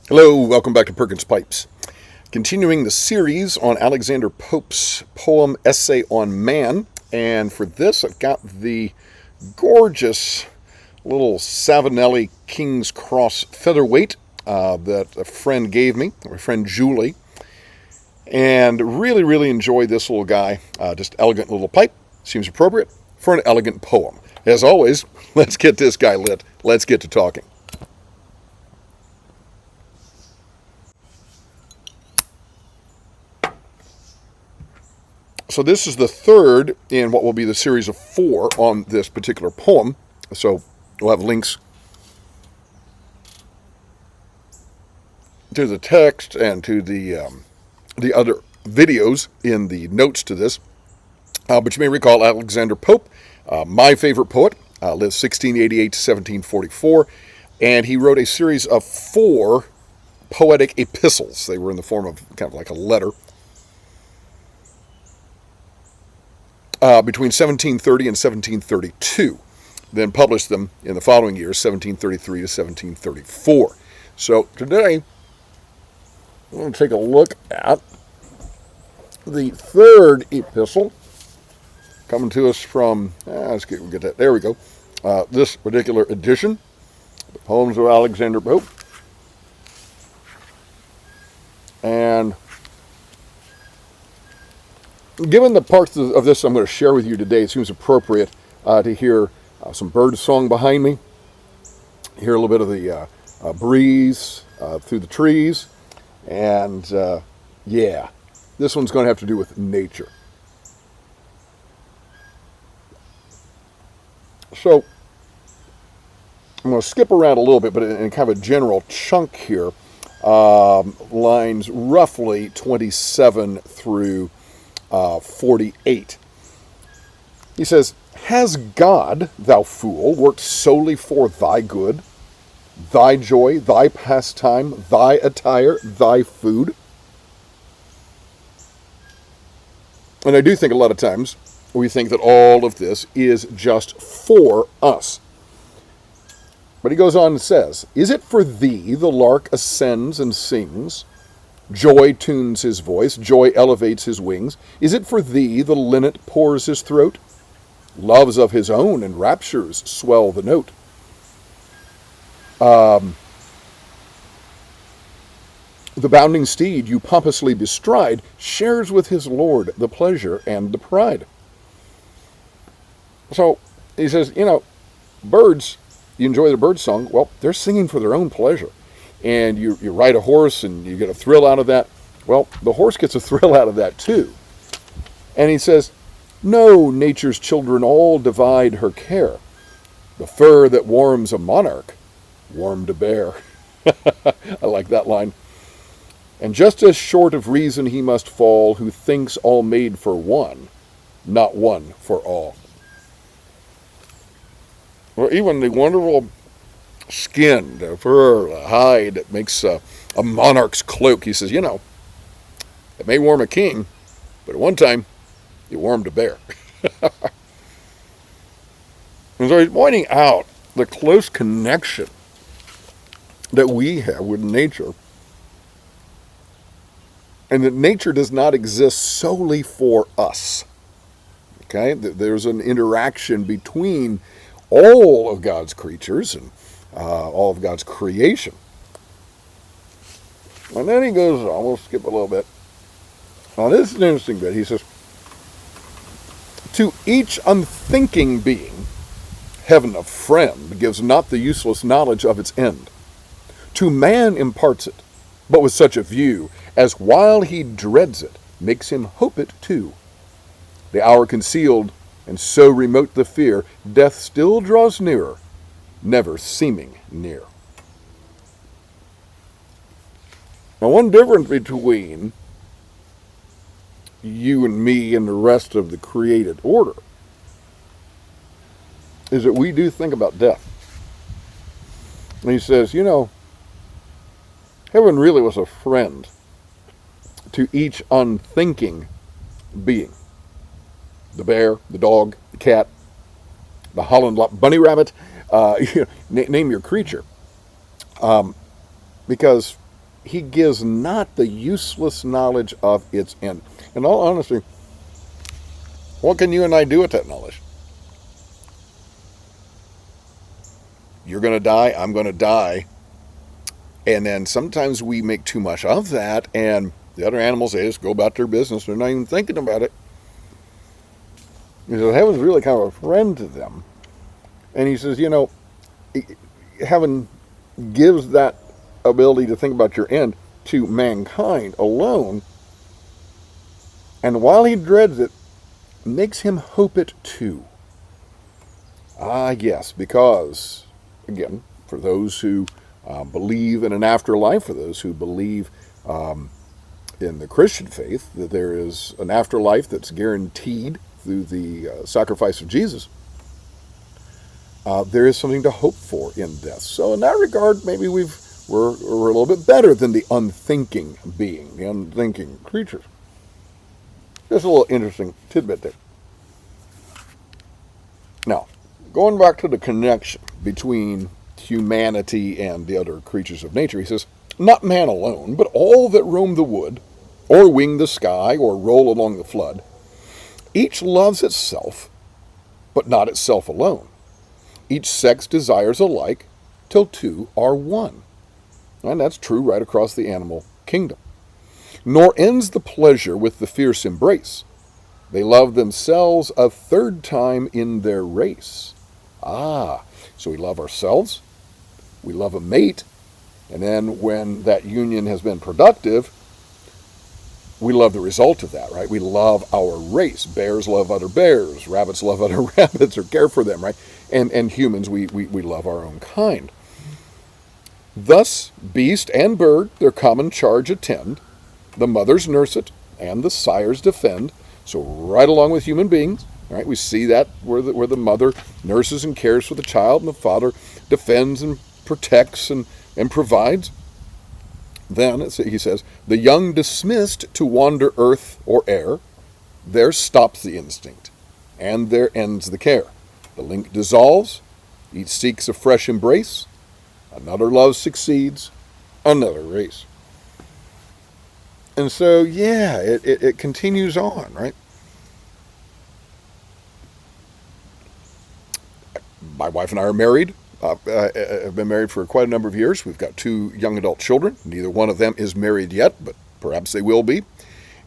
Hello, welcome back to Perkins Pipes. Continuing the series on Alexander Pope's poem Essay on Man, and for this I've got the gorgeous little Savinelli Kings Cross featherweight that a friend gave me, my friend Julie, and really enjoyed this little guy. Just elegant little pipe, seems appropriate for an elegant poem. As always, let's get this guy lit. Let's get to talking. So this is the third in what will be the series of 4 on this particular poem. So we'll have links to the text and to the other videos in the notes to this. But you may recall Alexander Pope, my favorite poet, lived 1688 to 1744, and he wrote a series of 4 poetic epistles. They were in the form of kind of like a letter. Between 1730 and 1732, then published them in the following years, 1733 to 1734. So today, I'm going to take a look at the third epistle, coming to us from, let's get that, there we go, this particular edition, the Poems of Alexander Pope. And given the parts of this I'm going to share with you today, it seems appropriate to hear some bird song behind me, hear a little bit of the breeze through the trees, and yeah, this one's going to have to do with nature. So I'm going to skip around a little bit, but in kind of a general chunk here, lines roughly 27 through 48. He says, "Has God, thou fool, worked solely for thy good, thy joy, thy pastime, thy attire, thy food?" And I do think a lot of times we think that all of this is just for us. But he goes on and says, "Is it for thee the lark ascends and sings? Joy tunes his voice, joy elevates his wings. Is it for thee the linnet pours his throat? Loves of his own and raptures swell the note. The bounding steed you pompously bestride shares with his lord the pleasure and the pride." So he says, birds, you enjoy the bird song, well, they're singing for their own pleasure. And you ride a horse and you get a thrill out of that. Well, the horse gets a thrill out of that too. And he says, "No, nature's children all divide her care. The fur that warms a monarch warmed a bear." I like that line. "And just as short of reason he must fall who thinks all made for one, not one for all." Or even the wonderful skin, the fur, the hide that makes a monarch's cloak. He says, it may warm a king, but at one time, it warmed a bear. And so he's pointing out the close connection that we have with nature, and that nature does not exist solely for us. Okay? There's an interaction between all of God's creatures and all of God's creation. And then he goes on, we'll skip a little bit. Now this is an interesting bit. He says, "To each unthinking being, heaven a friend gives not the useless knowledge of its end. To man imparts it, but with such a view, as while he dreads it, makes him hope it too. The hour concealed, and so remote the fear, death still draws nearer, never seeming near." Now, one difference between you and me and the rest of the created order is that we do think about death. And he says, heaven really was a friend to each unthinking being. The bear, the dog, the cat, the Holland bunny rabbit, name your creature. Because he gives not the useless knowledge of its end. In all honesty, what can you and I do with that knowledge? You're going to die, I'm going to die. And then sometimes we make too much of that, and the other animals, they just go about their business. They're not even thinking about it. He says, heaven's really kind of a friend to them. And he says, heaven gives that ability to think about your end to mankind alone. And while he dreads it, makes him hope it too. Ah, yes, because, again, for those who believe in an afterlife, for those who believe in the Christian faith, that there is an afterlife that's guaranteed through the sacrifice of Jesus, there is something to hope for in death. So in that regard, maybe we're a little bit better than the unthinking being, the unthinking creatures. Just a little interesting tidbit there. Now, going back to the connection between humanity and the other creatures of nature, he says, not man alone, but all that roam the wood, or wing the sky, or roll along the flood, each loves itself, but not itself alone. Each sex desires alike, till two are one. And that's true right across the animal kingdom. Nor ends the pleasure with the fierce embrace. They love themselves a third time in their race. Ah, so we love ourselves, we love a mate, and then when that union has been productive, we love the result of that, right? We love our race. Bears love other bears, rabbits love other rabbits or care for them, right? And humans, we love our own kind. Thus, beast and bird their common charge attend, the mothers nurse it, and the sires defend. So right along with human beings, right, we see that where the mother nurses and cares for the child, and the father defends and protects and provides. Then, he says, the young dismissed to wander earth or air, there stops the instinct, and there ends the care. The link dissolves, each seeks a fresh embrace, another love succeeds, another race. And so, yeah, it continues on, right? My wife and I are married. Have been married for quite a number of years. We've got 2 young adult children. Neither one of them is married yet, but perhaps they will be.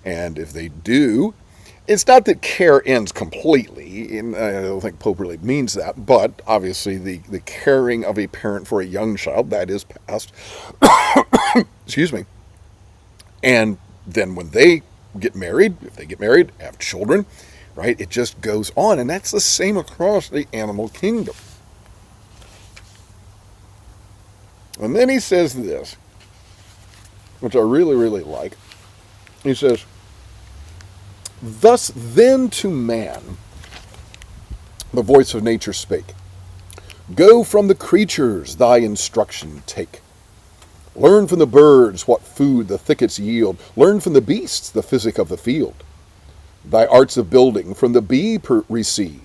And if they do, it's not that care ends completely. And I don't think Pope really means that. But obviously the caring of a parent for a young child, that is past. Excuse me. And then when they get married, if they get married, have children, right, it just goes on. And that's the same across the animal kingdom. And then he says this, which I really, really like. He says, thus then to man the voice of nature spake, go from the creatures thy instruction take. Learn from the birds what food the thickets yield. Learn from the beasts the physic of the field. Thy arts of building from the bee receive.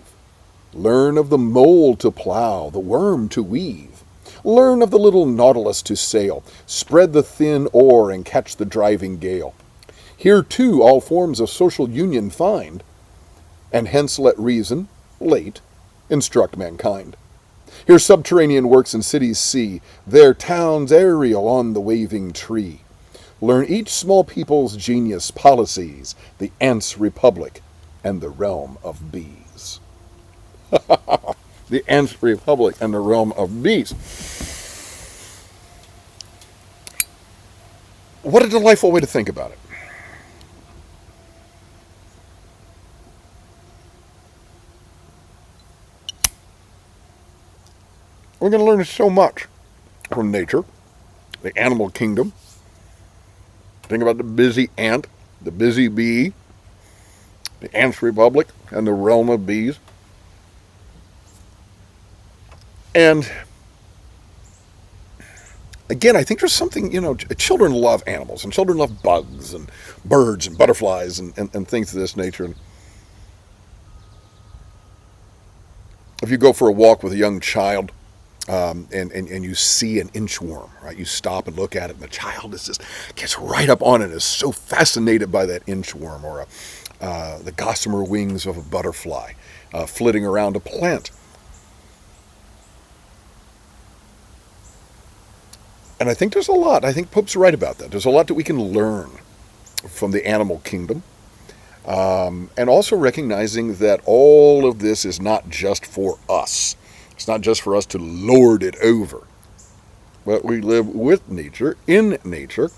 Learn of the mole to plow, the worm to weave. Learn of the little nautilus to sail. Spread the thin oar and catch the driving gale. Here too all forms of social union find, and hence let reason, late, instruct mankind. Here subterranean works in cities see, there towns aerial on the waving tree. Learn each small people's genius, policies, the ant's republic, and the realm of bees. The ant's republic and the realm of bees. What a delightful way to think about it. We're going to learn so much from nature, the animal kingdom. Think about the busy ant, the busy bee, the ant's republic, and the realm of bees. And again, I think there's something, children love animals, and children love bugs and birds and butterflies and things of this nature. And if you go for a walk with a young child, and you see an inchworm, right? You stop and look at it, and the child is just gets right up on it and is so fascinated by that inchworm, or the gossamer wings of a butterfly flitting around a plant. And I think there's a lot. I think Pope's right about that. There's a lot that we can learn from the animal kingdom. And also recognizing that all of this is not just for us. It's not just for us to lord it over. But we live with nature, in nature.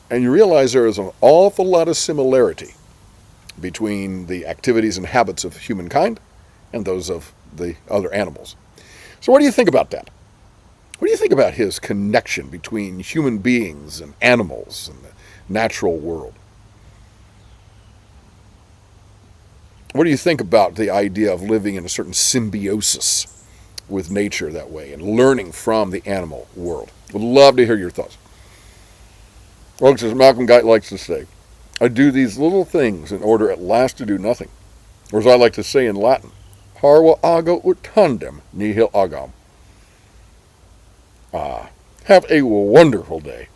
And you realize there is an awful lot of similarity between the activities and habits of humankind and those of the other animals. So what do you think about that? What do you think about his connection between human beings and animals and the natural world? What do you think about the idea of living in a certain symbiosis with nature that way and learning from the animal world? Would love to hear your thoughts. Folks, as Malcolm Guite likes to say, I do these little things in order at last to do nothing. Or as I like to say in Latin, Parva ago ut tandem, nihil agam. Have a wonderful day.